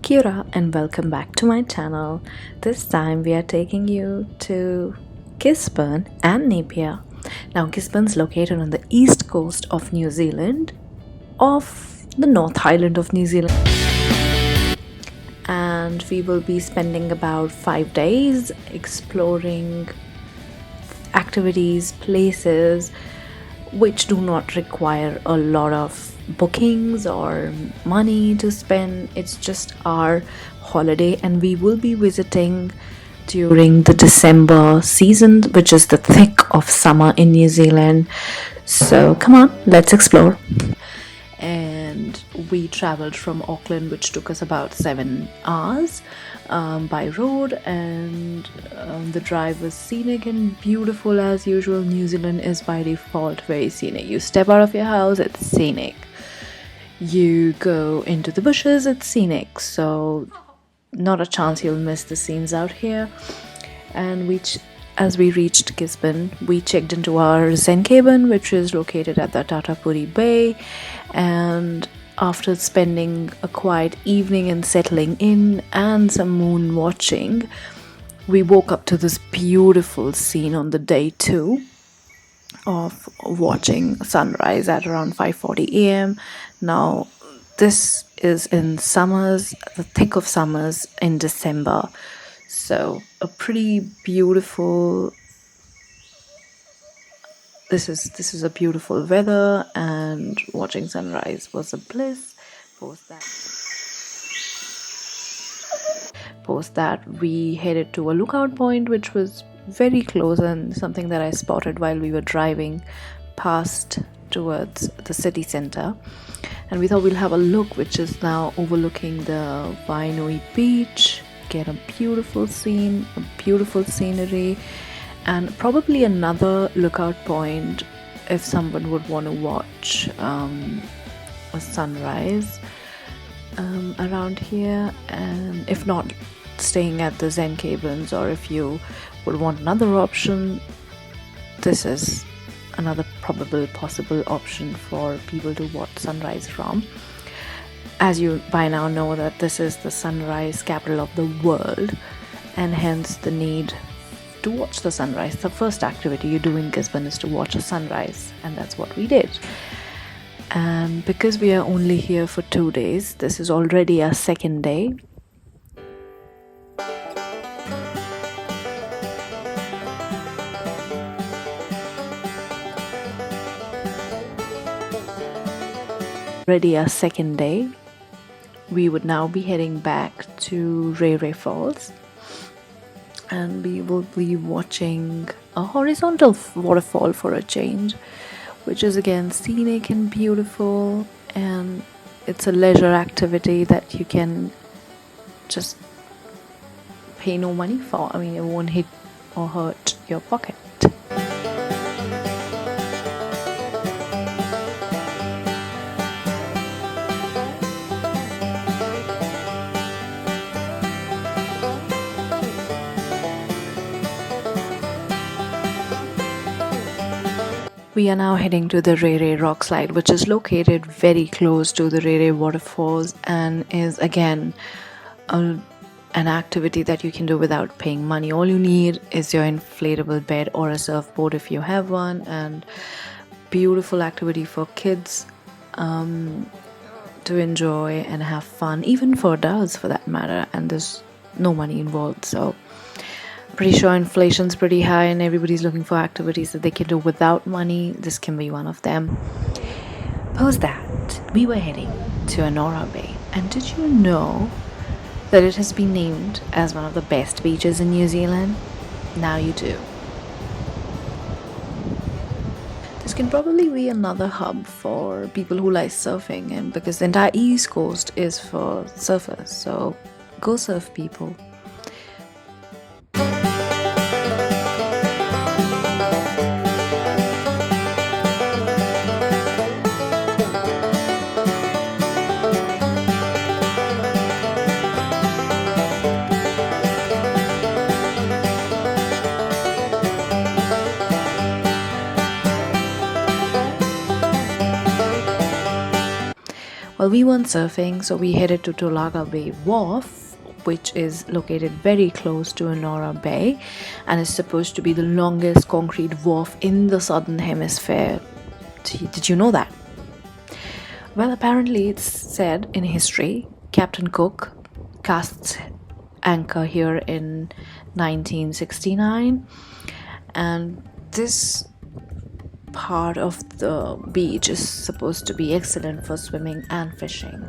Kia ora and welcome back to my channel. This time we are taking you to Gisborne and Napier. Now Gisborne's located on the east coast of New Zealand, off the North Island of New Zealand. And we will be spending about 5 days exploring activities, places which do not require a lot of bookings or money to spend. It's just our holiday, and we will be visiting during the December season, which is the thick of summer in New Zealand. So come on, let's explore. And we traveled from Auckland, which took us about 7 hours by road, and the drive was scenic and beautiful as usual. New Zealand is by default very scenic. You step out of your house, it's scenic. You go into the bushes, it's scenic. So not a chance you'll miss the scenes out here. And as we reached Gisborne, we checked into our Zen Cabin, which is located at the Tatapouri Bay. And after spending a quiet evening and settling in and some moon watching, we woke up to this beautiful scene on the day 2 of watching sunrise at around 5:40 a.m. Now, this is in summers, the thick of summers in December. So a pretty beautiful, this is a beautiful weather, and watching sunrise was a bliss. Post that we headed to a lookout point, which was very close and something that I spotted while we were driving past towards the city centre. And we thought we'll have a look, which is now overlooking the Wainui Beach. Get a beautiful scene, a beautiful scenery, and probably another lookout point if someone would want to watch a sunrise around here. And if not, staying at the Zen Cabins, or if you would want another option, this is another possible option for people to watch sunrise from. As you by now know that this is the sunrise capital of the world, and hence the need to watch the sunrise. The first activity you do in Gisborne is to watch a sunrise, and that's what we did. And because we are only here for 2 days, this is already our second day. We would now be heading back to Rere Falls, and we will be watching a horizontal waterfall for a change, which is again scenic and beautiful, and it's a leisure activity that you can just pay no money for. I mean, it won't hit or hurt your pocket. We are now heading to the Rere Rockslide, which is located very close to the Rere waterfalls, and is again an activity that you can do without paying money. All you need is your inflatable bed or a surfboard if you have one, and beautiful activity for kids to enjoy and have fun, even for adults for that matter, and there's no money involved. So pretty sure inflation's pretty high and everybody's looking for activities that they can do without money. This can be one of them. Post that, we were heading to Anaura Bay, and did you know that it has been named as one of the best beaches in New Zealand? Now you do. This can probably be another hub for people who like surfing, and because the entire east coast is for surfers, so go surf, people. Well, Well, we weren't surfing, so we headed to Tolaga Bay Wharf, which is located very close to Anaura Bay and is supposed to be the longest concrete wharf in the southern hemisphere. Did you know that? Well, apparently it's said in history, Captain Cook casts anchor here in 1969, and this part of the beach is supposed to be excellent for swimming and fishing.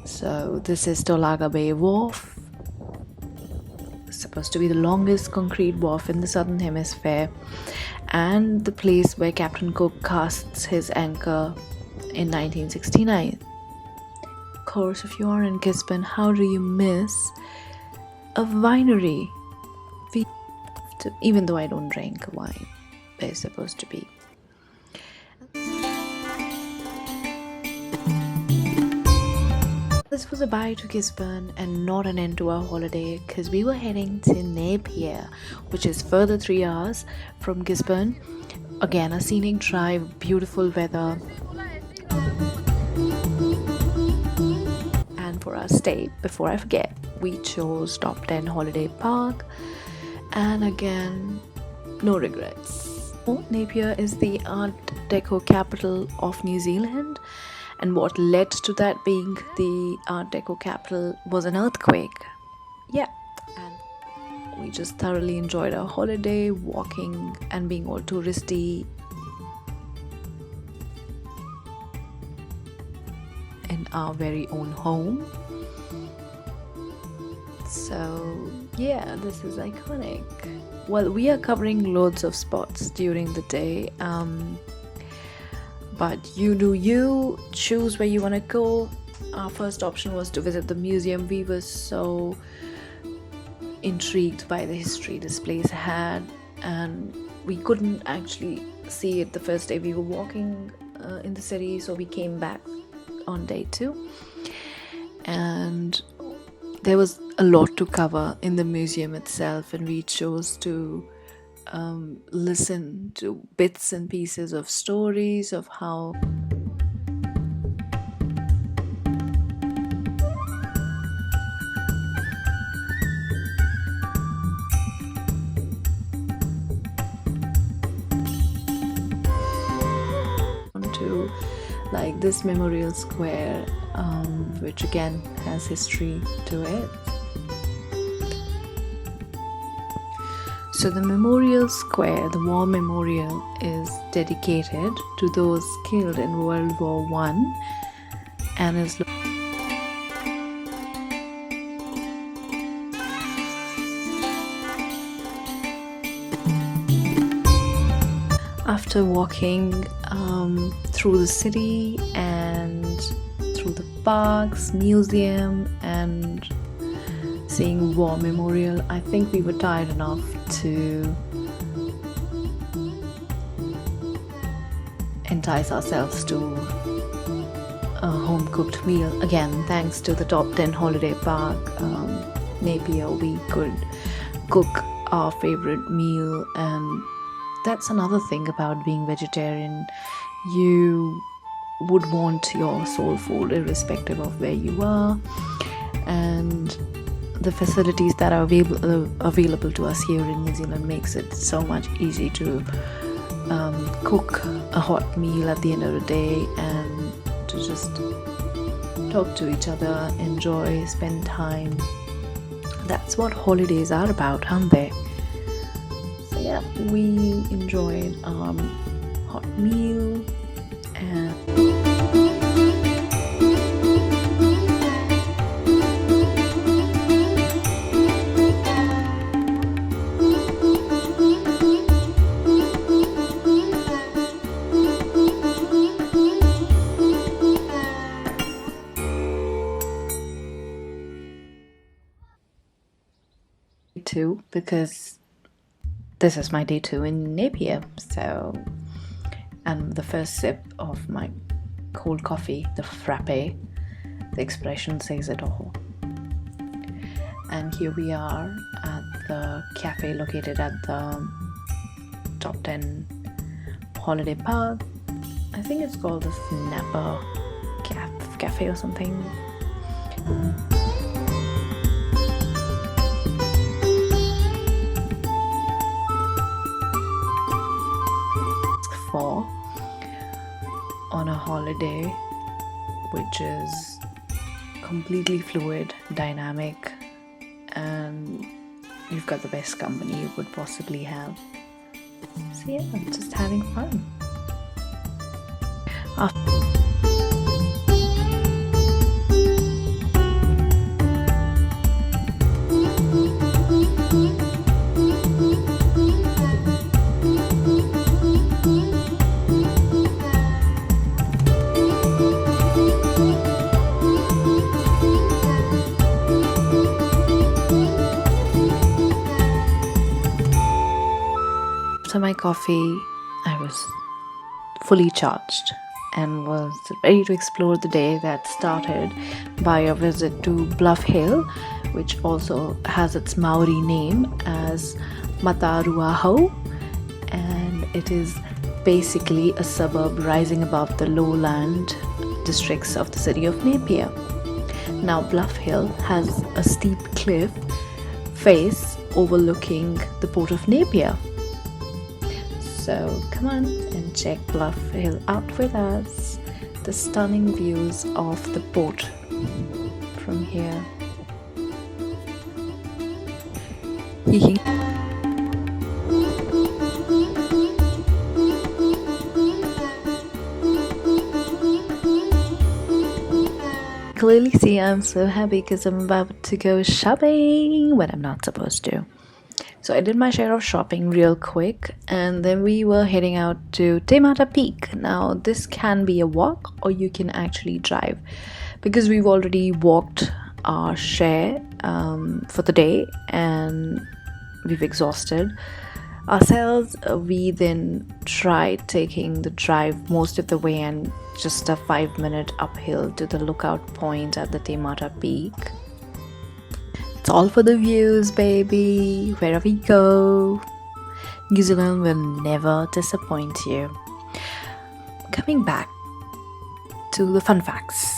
So this is Tolaga Bay Wharf, supposed to be the longest concrete wharf in the southern hemisphere, and the place where Captain Cook casts his anchor in 1969. Of course, if you are in Gisborne, how do you miss a winery? Even though I don't drink wine, they're supposed to be. This was a bye to Gisborne and not an end to our holiday, because we were heading to Napier, which is further 3 hours from Gisborne. Again, a scenic drive, beautiful weather. And for our stay, before I forget, we chose Top 10 Holiday Park, and again, no regrets. Napier is the Art Deco capital of New Zealand, and what led to that being the Art Deco capital was an earthquake. Yeah, and we just thoroughly enjoyed our holiday, walking and being all touristy in our very own home. So yeah, this is iconic. Well, we are covering loads of spots during the day, but you do you, choose where you want to go. Our first option was to visit the museum. We were so intrigued by the history this place had, and we couldn't actually see it the first day we were walking in the city, so we came back on day 2, and there was a lot to cover in the museum itself, and we chose to listen to bits and pieces of stories of how to like this memorial square, which again has history to it. So the memorial square, the War Memorial, is dedicated to those killed in World War I and is after walking through the city and through the parks, museum, and seeing War Memorial, I think we were tired enough to entice ourselves to a home cooked meal. Again, thanks to the Top 10 Holiday Park Napier, we could cook our favorite meal, and that's another thing about being vegetarian. You would want your soul food irrespective of where you are, and the facilities that are available to us here in New Zealand makes it so much easy to cook a hot meal at the end of the day and to just talk to each other, enjoy, spend time. That's what holidays are about, aren't they? So yeah, we enjoyed hot meal and two, because this is my day 2 in Napier. So, and the first sip of my cold coffee, the frappe, the expression says it all. And here we are at the cafe located at the Top 10 Holiday Park. I think it's called the Snapper Cafe. of cafe or something. For on a holiday which is completely fluid, dynamic, and you've got the best company you could possibly have. So yeah, I'm just having fun. After my coffee, I was fully charged and was ready to explore the day that started by a visit to Bluff Hill, which also has its Maori name as Mataruahau, and it is basically a suburb rising above the lowland districts of the city of Napier. Now, Bluff Hill has a steep cliff face overlooking the port of Napier. So come on and check Bluff Hill out with us. The stunning views of the port from here. Clearly see I'm so happy because I'm about to go shopping when I'm not supposed to. So I did my share of shopping real quick, and then we were heading out to Te Mata Peak. Now this can be a walk or you can actually drive, because we've already walked our share for the day and we've exhausted ourselves. We then tried taking the drive most of the way and just a 5-minute uphill to the lookout point at the Te Mata Peak. It's all for the views, baby. Wherever you go, New Zealand will never disappoint you. Coming back to the fun facts.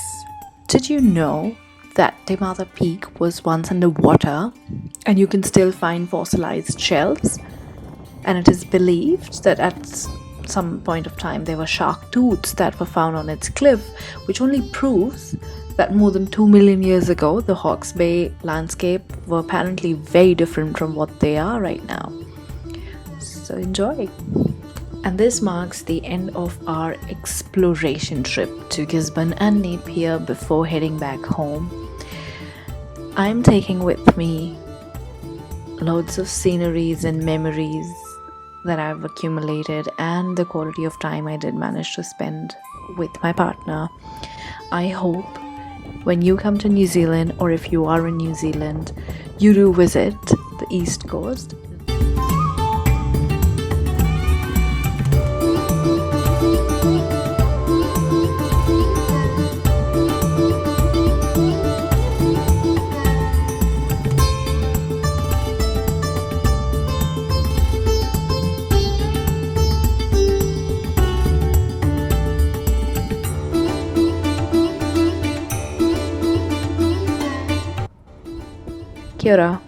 Did you know that Te Mata Peak was once underwater and you can still find fossilized shells? And it is believed that at some point of time there were shark tooths that were found on its cliff, which only proves that more than 2 million years ago, the Hawke's Bay landscape were apparently very different from what they are right now. So enjoy. And this marks the end of our exploration trip to Gisborne and Napier before heading back home. I'm taking with me loads of sceneries and memories that I've accumulated, and the quality of time I did manage to spend with my partner. I hope when you come to New Zealand, or if you are in New Zealand, you do visit the East Coast. Kia ora.